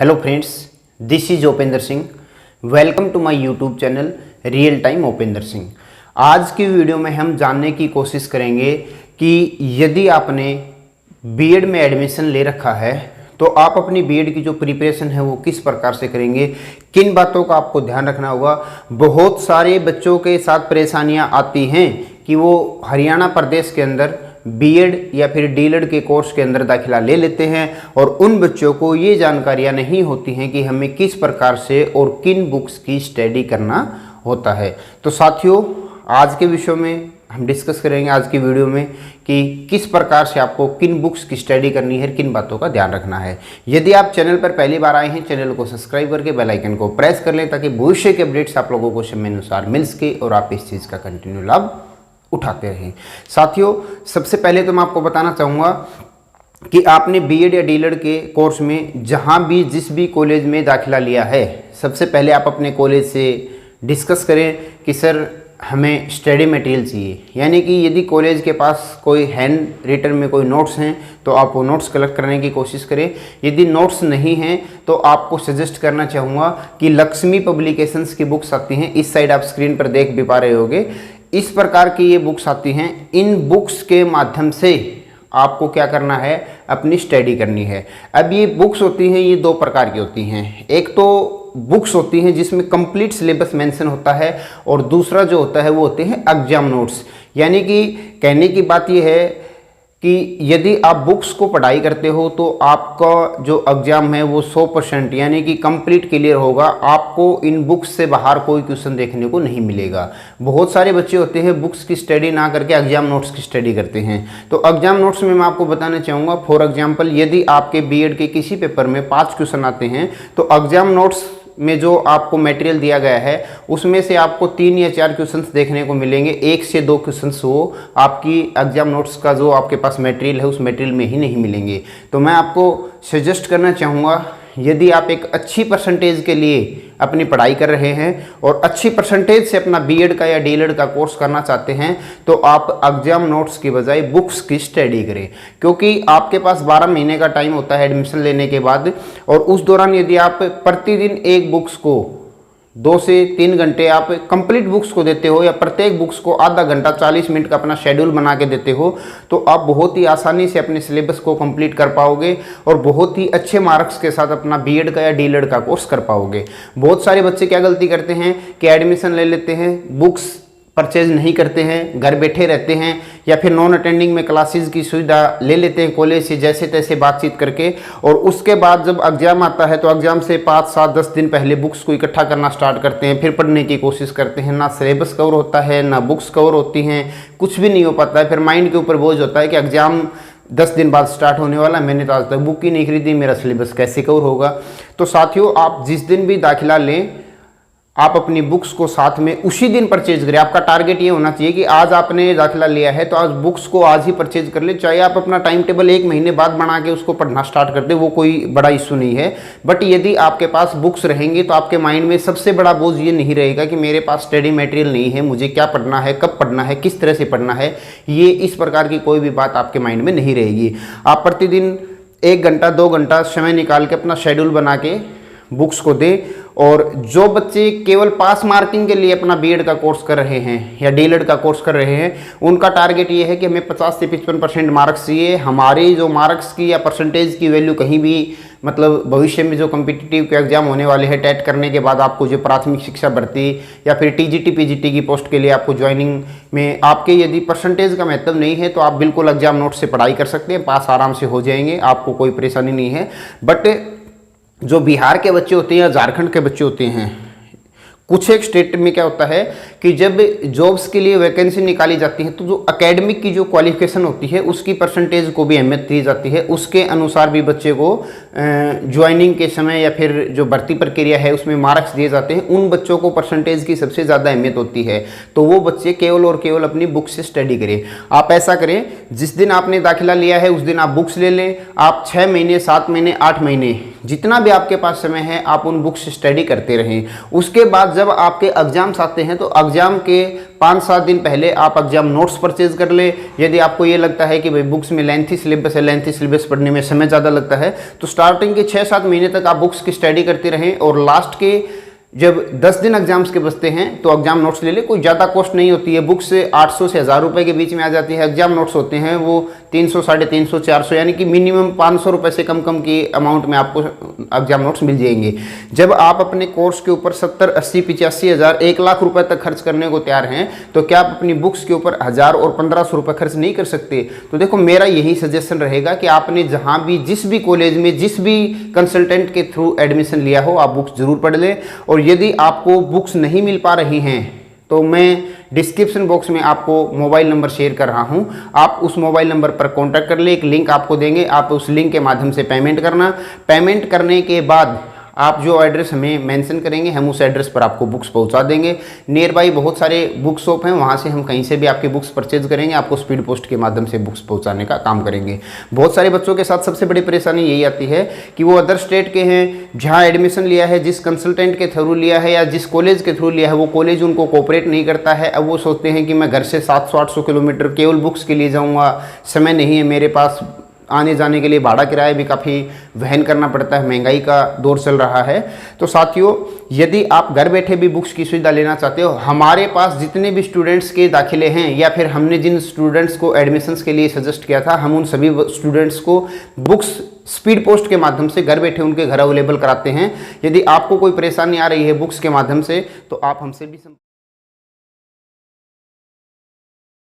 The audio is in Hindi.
Hello friends, this is Upendra Singh. Welcome to my YouTube channel real time Upendra Singh. आज की वीडियो में हम जानने की कोशिश करेंगे कि यदि आपने बीएड में एडमिशन ले रखा है तो आप अपनी बीएड की जो प्रिपरेशन है वो किस प्रकार से करेंगे, किन बातों का आपको ध्यान रखना होगा। बहुत सारे बच्चों के साथ परेशानियां आती हैं कि वो हरियाणा प्रदेश के अंदर बीएड या फिर डीएलएड के कोर्स के अंदर दाखिला ले लेते हैं और उन बच्चों को ये जानकारियां नहीं होती हैं कि हमें किस प्रकार से और किन बुक्स की स्टडी करना होता है। तो साथियों, आज के विषय में हम डिस्कस करेंगे आज की वीडियो में कि किस प्रकार से आपको किन बुक्स की स्टडी करनी है, किन बातों का ध्यान रखना है। यदि आप चैनल पर पहली बार आए हैं, चैनल को सब्सक्राइब करके बेल आइकन को प्रेस कर लें ताकि भविष्य के अपडेट्स आप लोगों को समय अनुसार मिल सके और आप इस चीज़ का कंटिन्यू लाभ उठाते रहें। साथियों, सबसे पहले तो मैं आपको बताना चाहूँगा कि आपने बीएड या डीएलएड के कोर्स में जहाँ भी जिस भी कॉलेज में दाखिला लिया है, सबसे पहले आप अपने कॉलेज से डिस्कस करें कि सर हमें स्टडी मटेरियल चाहिए। यानी कि यदि कॉलेज के पास कोई हैंड रिटन में कोई नोट्स हैं तो आप वो नोट्स कलेक्ट करने की कोशिश करें। यदि नोट्स नहीं हैं तो आपको सजेस्ट करना चाहूँगा कि लक्ष्मी पब्लिकेशंस की बुक्स आती हैं, इस साइड आप स्क्रीन पर देख भी पा रहे होंगे। इस प्रकार की ये बुक्स आती हैं। इन बुक्स के माध्यम से आपको क्या करना है, अपनी स्टडी करनी है। अब ये बुक्स होती हैं, ये दो प्रकार की होती हैं। एक तो बुक्स होती हैं जिसमें कंप्लीट सिलेबस मेंशन होता है और दूसरा जो होता है वो होते हैं एग्जाम नोट्स। यानी कि कहने की बात ये है कि यदि आप बुक्स को पढ़ाई करते हो तो आपका जो एग्ज़ाम है वो 100% यानी कि कंप्लीट क्लियर होगा। आपको इन बुक्स से बाहर कोई क्वेश्चन देखने को नहीं मिलेगा। बहुत सारे बच्चे होते हैं बुक्स की स्टडी ना करके एग्जाम नोट्स की स्टडी करते हैं। तो एग्जाम नोट्स में मैं आपको बताना चाहूँगा, फॉर एग्जाम्पल यदि आपके बीएड के किसी पेपर में 5 क्वेश्चन आते हैं तो एग्जाम नोट्स में जो आपको मटेरियल दिया गया है उसमें से आपको 3 या 4 क्वेश्चंस देखने को मिलेंगे। 1 से 2 क्वेश्चंस वो आपकी एग्जाम नोट्स का जो आपके पास मटेरियल है उस मटेरियल में ही नहीं मिलेंगे। तो मैं आपको सजेस्ट करना चाहूँगा, यदि आप एक अच्छी परसेंटेज के लिए अपनी पढ़ाई कर रहे हैं और अच्छी परसेंटेज से अपना बीएड का या डीएलएड का कोर्स करना चाहते हैं तो आप एग्जाम नोट्स की बजाय बुक्स की स्टडी करें। क्योंकि आपके पास 12 महीने का टाइम होता है एडमिशन लेने के बाद, और उस दौरान यदि आप प्रतिदिन एक बुक्स को 2 से 3 घंटे आप कंप्लीट बुक्स को देते हो या प्रत्येक बुक्स को आधा घंटा 40 मिनट का अपना शेड्यूल बना के देते हो तो आप बहुत ही आसानी से अपने सिलेबस को कंप्लीट कर पाओगे और बहुत ही अच्छे मार्क्स के साथ अपना बीएड का या डीएलएड का कोर्स कर पाओगे। बहुत सारे बच्चे क्या गलती करते हैं कि एडमिशन ले लेते हैं, बुक्स परचेज नहीं करते हैं, घर बैठे रहते हैं या फिर नॉन अटेंडिंग में क्लासेस की सुविधा ले लेते हैं कॉलेज से जैसे तैसे बातचीत करके, और उसके बाद जब एग्जाम आता है तो एग्जाम से 5, 7, 10 दिन पहले बुक्स को इकट्ठा करना स्टार्ट करते हैं, फिर पढ़ने की कोशिश करते हैं। ना सिलेबस कवर होता है, ना बुक्स कवर होती हैं, कुछ भी नहीं हो पाता है। फिर माइंड के ऊपर बोझ होता है कि एग्जाम 10 दिन बाद स्टार्ट होने वाला, मैंने तो आज तक बुक ही नहीं खरीदी, मेरा सिलेबस कैसे कवर होगा। तो साथियों, आप जिस दिन भी दाखिला लें आप अपनी बुक्स को साथ में उसी दिन परचेज करें। आपका टारगेट ये होना चाहिए कि आज आपने दाखिला लिया है तो आज बुक्स को आज ही परचेज कर ले। चाहे आप अपना टाइम टेबल 1 महीने बाद बना के उसको पढ़ना स्टार्ट कर दे, वो कोई बड़ा इशू नहीं है। बट यदि आपके पास बुक्स रहेंगे तो आपके माइंड में सबसे बड़ा बोझ ये नहीं रहेगा कि मेरे पास स्टडी मटेरियल नहीं है, मुझे क्या पढ़ना है, कब पढ़ना है, किस तरह से पढ़ना है। ये इस प्रकार की कोई भी बात आपके माइंड में नहीं रहेगी। आप प्रतिदिन 1 घंटा 2 घंटा समय निकाल के अपना शेड्यूल बना के बुक्स को दें। और जो बच्चे केवल पास मार्किंग के लिए अपना बीएड का कोर्स कर रहे हैं या डीएलएड का कोर्स कर रहे हैं, उनका टारगेट ये है कि हमें 50 से 55% मार्क्स चाहिए। हमारी जो मार्क्स की या परसेंटेज की वैल्यू कहीं भी, मतलब भविष्य में जो कॉम्पिटिटिव के एग्जाम होने वाले हैं, टेट करने के बाद आपको जो प्राथमिक शिक्षा भर्ती या फिर टीजीटी पीजीटी की पोस्ट के लिए आपको ज्वाइनिंग में आपके यदि परसेंटेज का महत्व नहीं है तो आप बिल्कुल एग्जाम नोट से पढ़ाई कर सकते हैं, पास आराम से हो जाएंगे, आपको कोई परेशानी नहीं है। बट जो बिहार के बच्चे होते हैं या झारखंड के बच्चे होते हैं, कुछ एक स्टेट में क्या होता है कि जब जॉब्स के लिए वैकेंसी निकाली जाती है तो जो एकेडमिक की जो क्वालिफिकेशन होती है उसकी परसेंटेज को भी अहमियत दी जाती है। उसके अनुसार भी बच्चे को ज्वाइनिंग के समय या फिर जो भर्ती प्रक्रिया है उसमें मार्क्स दिए जाते हैं। उन बच्चों को परसेंटेज की सबसे ज़्यादा अहमियत होती है। तो वो बच्चे केवल और केवल अपनी बुक से स्टडी करें। आप ऐसा करें, जिस दिन आपने दाखिला लिया है उस दिन आप बुक्स ले लें। आप 6 महीने, 7 महीने, 8 महीने जितना भी आपके पास समय है आप उन बुक्स स्टडी करते रहें। उसके बाद जब आपके एग्जाम्स आते हैं तो एग्जाम के 5-7 दिन पहले आप एग्जाम नोट्स परचेज कर ले। यदि आपको ये लगता है कि भाई बुक्स में लेंथी सिलेबस है, लेंथी सिलेबस पढ़ने में समय ज़्यादा लगता है, तो स्टार्टिंग के 6-7 महीने तक आप बुक्स की स्टडी करते रहें और लास्ट के जब 10 दिन एग्जाम्स के बचते हैं तो एग्जाम नोट्स ले ले। कोई ज़्यादा कॉस्ट नहीं होती है, बुक्स से 800 से 1000 रुपये के बीच में आ जाती है। एग्जाम नोट्स होते हैं वो 300, 350, 400 यानी कि मिनिमम 500 रुपये से कम की अमाउंट में आपको एग्जाम नोट्स मिल जाएंगे। जब आप अपने कोर्स के ऊपर 70, 80, 85 हज़ार, 1 लाख रुपए तक खर्च करने को तैयार हैं, तो क्या आप अपनी बुक्स के ऊपर 1000 और 1500 रुपये खर्च नहीं कर सकते? तो देखो मेरा यही सजेशन रहेगा कि आपने जहाँ भी, जिस भी कॉलेज में, जिस भी कंसल्टेंट के थ्रू एडमिशन लिया हो, आप बुक्स जरूर पढ़ लें। और यदि आपको बुक्स नहीं मिल पा रही हैं तो मैं डिस्क्रिप्शन बॉक्स में आपको मोबाइल नंबर शेयर कर रहा हूं, आप उस मोबाइल नंबर पर कांटेक्ट कर ले। एक लिंक आपको देंगे, आप उस लिंक के माध्यम से पेमेंट करना। पेमेंट करने के बाद आप जो एड्रेस हमें मेंशन करेंगे, हम उस एड्रेस पर आपको बुक्स पहुंचा देंगे। नियर बाई बहुत सारे बुक शॉप हैं, वहां से हम कहीं से भी आपकी बुक्स परचेज करेंगे, आपको स्पीड पोस्ट के माध्यम से बुक्स पहुंचाने का काम करेंगे। बहुत सारे बच्चों के साथ सबसे बड़ी परेशानी यही आती है कि वो अदर स्टेट के हैं, जहाँ एडमिशन लिया है, जिस कंसल्टेंट के थ्रू लिया है या जिस कॉलेज के थ्रू लिया है, वो कॉलेज उनको कोऑपरेट नहीं करता है। अब वो सोचते हैं कि मैं घर से 700-800 किलोमीटर केवल बुक्स के लिए जाऊँगा, समय नहीं है मेरे पास, आने जाने के लिए भाड़ा किराया भी काफ़ी वहन करना पड़ता है, महंगाई का दौर चल रहा है। तो साथियों, यदि आप घर बैठे भी बुक्स की सुविधा लेना चाहते हो, हमारे पास जितने भी स्टूडेंट्स के दाखिले हैं या फिर हमने जिन स्टूडेंट्स को एडमिशन्स के लिए सजेस्ट किया था, हम उन सभी स्टूडेंट्स को बुक्स स्पीड पोस्ट के माध्यम से घर बैठे उनके घर अवेलेबल कराते हैं। यदि आपको कोई परेशानी आ रही है बुक्स के माध्यम से तो आप हमसे भी